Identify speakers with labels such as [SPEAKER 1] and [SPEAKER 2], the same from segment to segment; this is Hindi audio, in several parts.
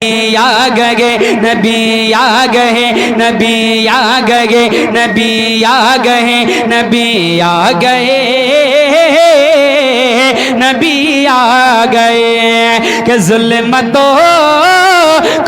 [SPEAKER 1] आ गए नबी आ गए नबी आ गए नबी आ गए नबी आ गए नबी आ गए कि जुल्मतों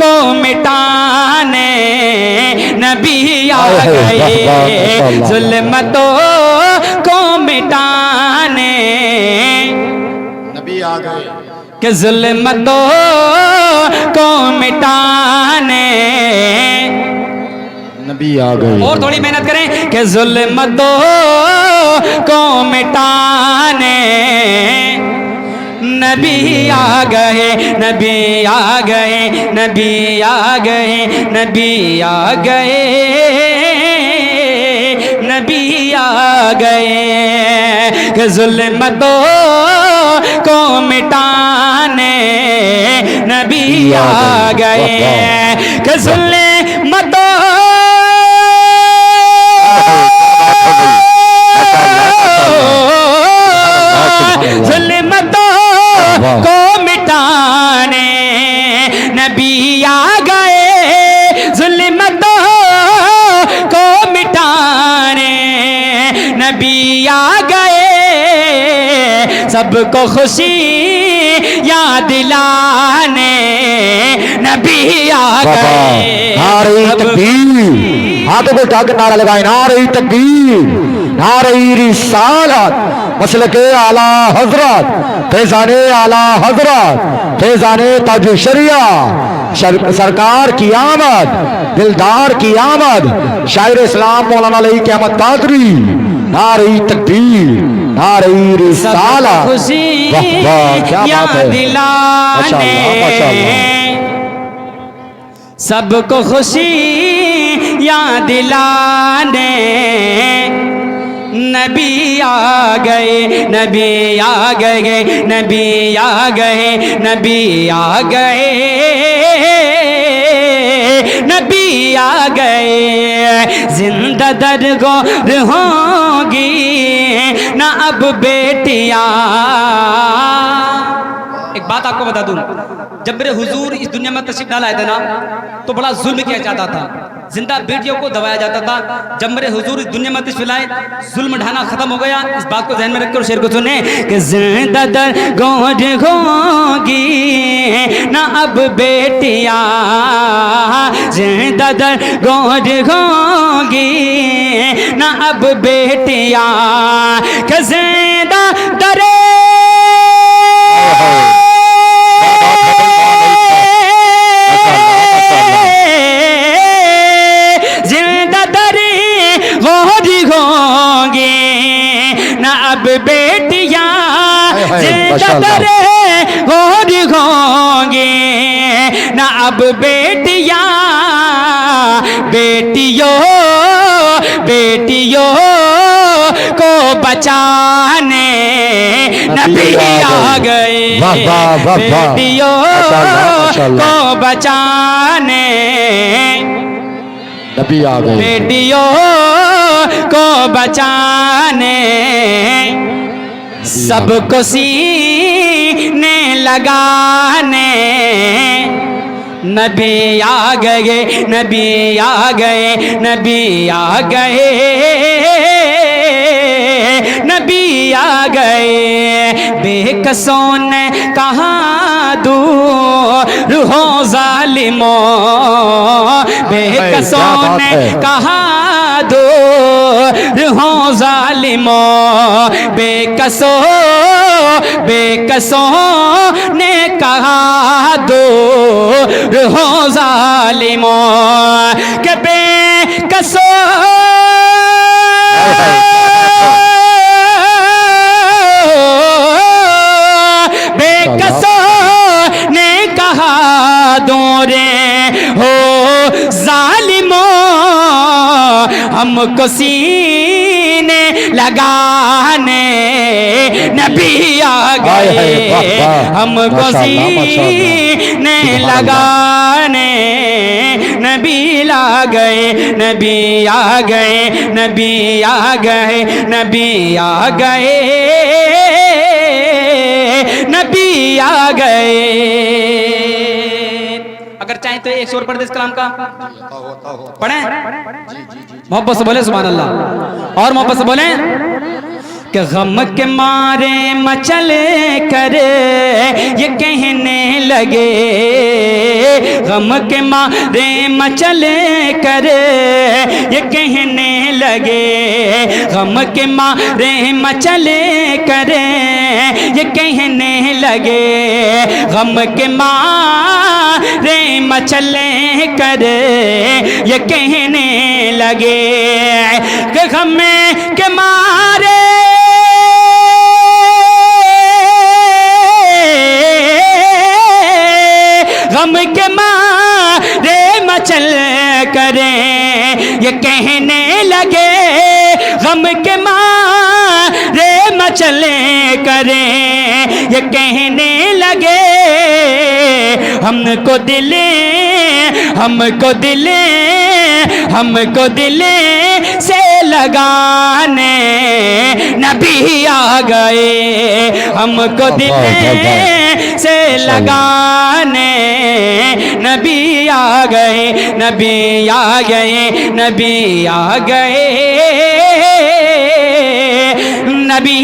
[SPEAKER 1] को मिटाने नबी आ गए जुल्मतों को मिटाने
[SPEAKER 2] नबी आ गए
[SPEAKER 1] कि जुल्मतों को मिटाने
[SPEAKER 2] नबी आ गए।
[SPEAKER 1] और थोड़ी मेहनत करें कि जुल्मतों को मिटाने नबी आ गए नबी आ गए नबी आ गए नबी आ गए नबी आ गए कि जुल्मतों को मिटाने नबी आ गए कि जुल्मतों जुल्मतों को मिटाने नबी आ गए जुल्मतों को मिटाने नबी आ गए सबको खुशी याद दिलाने नबी आ गए।
[SPEAKER 2] नारे तकबीर, हाथों को उठाकर नारा लगाए नारे तकबीर नारे रिसालत मसलके आला हजरत फैजाने आला हजरत फैजाने ताज शरिया सरकार की आमद दिलदार की आमद शायर इस्लाम मौलाना अली क़यामत कादरी नारे तकबीर नारे रिसालत
[SPEAKER 1] खुशी
[SPEAKER 2] क्या बात है
[SPEAKER 1] दिलाने सबको खुशी याद दिलाने नबी आ गए नबी आ गए नबी आ गए नबी आ गए नबी आ गए जिंदा दरगोर होंगी ना अब बेटियां। एक बात आपको बता दूं, जब मेरे हुजूर इस दुनिया में तशरीफ डाल आए थे ना तो बड़ा जुल्म किया जाता था, जिंदा बेटियों को दबाया जाता था। जब मेरे हुजूर इस दुनिया में तशरीफ लाए जुल्म ढाना खत्म हो गया। इस बात को ध्यान में रखकर शेर को सुने कि जिंदा दरगोर होंगी ना अब बेटियां जिंदा दरगोर होंगी ना अब बेटियां कि जिंदा दरे अब बेटियां जिंदा होंगी ना अब बेटियां बेटियों बेटियों को बचाने नबी आ गए बेटियों को बचाने
[SPEAKER 2] नबी आ गए
[SPEAKER 1] बेटियों को बचाने सबको सीने लगाने नबी आ गए नबी आ गए नबी आ गए नबी आ गए बेकसों ने कहा दूर हो जालिमों बेकसों ने कहा दूर हो जालिमों बेकसों बेकसों ने कहा दूर हो जालिमों के बेकसों बेकसों ने कहा दूरे हो जालिमों हमको सीने लगाने नबी आ गए हमको सीने लगाने नबी ला गए नबी आ गए नबी आ गए नबी आ गए नबी आ गए। अगर चाहे तो एक शोर पढ़ दे इस कलाम का, पढ़े मोहब्बत से बोले सुभान अल्लाह, और मोहब्बत से बोले कि गम के मारे मचले करे ये कहने लगे, गम के मारे मचले करे ये कहने लगे, गम के मारे मचले करे ये कहने लगे, गम के मारे मचले करे ये कहने लगे, कि गम के मारे गम के मारे मचल करें ये कहने लगे, गम के मारे मचले करें ये कहने लगे, हमको दिले से लगाने नबी आ गए, हमको दिले से लगाने नबी आ गए, नबी आ गए, नबी आ गए, नबी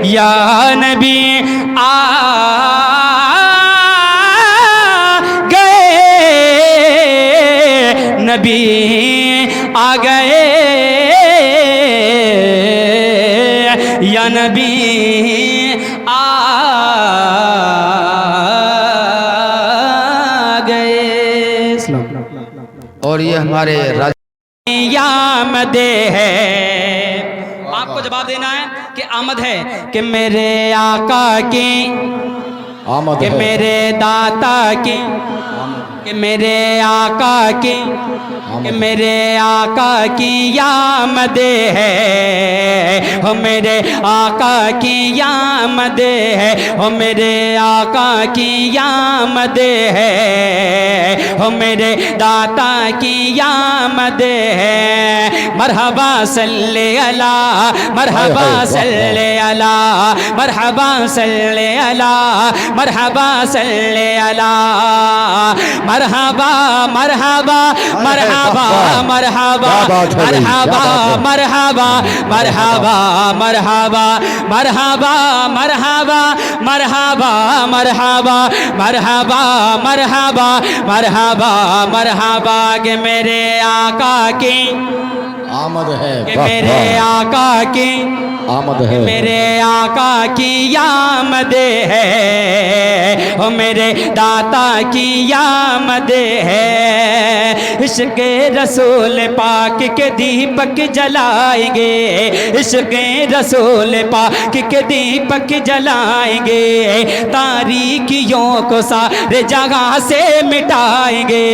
[SPEAKER 1] या नबी आ गए, नबी आ गए, या नबी आ गए।
[SPEAKER 2] और ये हमारे
[SPEAKER 1] आमदे है, आपको जवाब देना है कि आमद है कि मेरे आका की,
[SPEAKER 2] आमद
[SPEAKER 1] कि
[SPEAKER 2] है,
[SPEAKER 1] मेरे दाता की, कि मेरे आका की, कि मेरे आका की आमदे है, हो मेरे आका की आमदे है, हो मेरे आका की आमदे है, हो मेरे दाता की आमदे है, मरहबा सल्ले अला, मरहबा सल्ले अला, मरहबा सल्ले अला, मरहबा सल्ले अला, मरहबा मरहबा मरहबा मरहबा मरहबा मरहबा मरहबा मरहबा मरहबा मरहबा मरहबा मरहबा मरहबा मरहबा मरहबा मरहबा के मेरे आका की
[SPEAKER 2] आमद है,
[SPEAKER 1] कि मेरे आका की
[SPEAKER 2] आमद है,
[SPEAKER 1] मेरे आका की आमद है, हो मेरे दाता की आमद है, इश्क़ रसूल पाक के दीपक जलाएंगे, इश्क़ रसूल पाक के दीपक जलाएंगे, तारीकियों को सारे जगह से मिटाएंगे,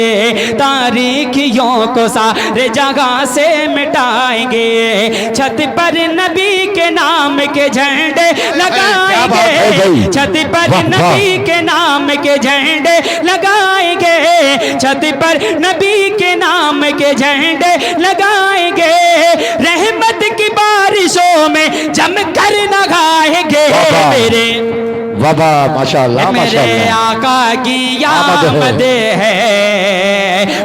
[SPEAKER 1] तारीकियों को सारे जगह से मिटाएंगे, छत पर नबी के नाम के झंडे लगाएंगे, छत पर नबी के नाम के झंडे लगाएंगे, छत पर नबी के नाम के झंडे लगाएंगे, रहमत की बारिशों में जमकर नगाएंगे मेरे
[SPEAKER 2] वाह माशाअल्लाह,
[SPEAKER 1] मेरे आका की आमद है,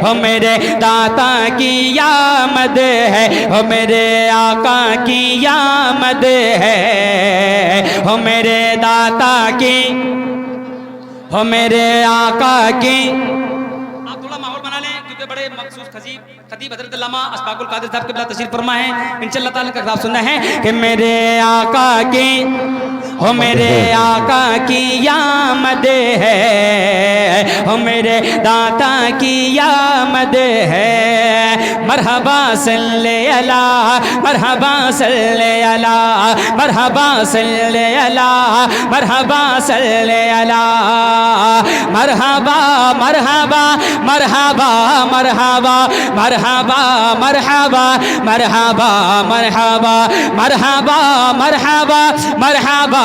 [SPEAKER 1] हो मेरे दाता की आमद है, हो मेरे आका की आमद है, हो मेरे दाता की, हो मेरे आका की। आप थोड़ा माहौल बना लें क्योंकि बड़े मखसूस खतीब हज़रत अल्लामा अशफाकुल कादिर साहब के तशरीफ फरमा है, इंशाअल्लाह ताला का खिताब सुनना है कि मेरे आका की, हो मेरे आका की आमद है, हो मेरे दाता की आमद है, मरहबा सल्ले अला, मरहबा सल्ले अला, मरहबा सल्ले अला, मरहबा सल्ले अला, मरहबा मरहबा मरहबा मरहबा मरहबा मरहबा मरहबा मरहबा मरहबा मरहबा मरहबा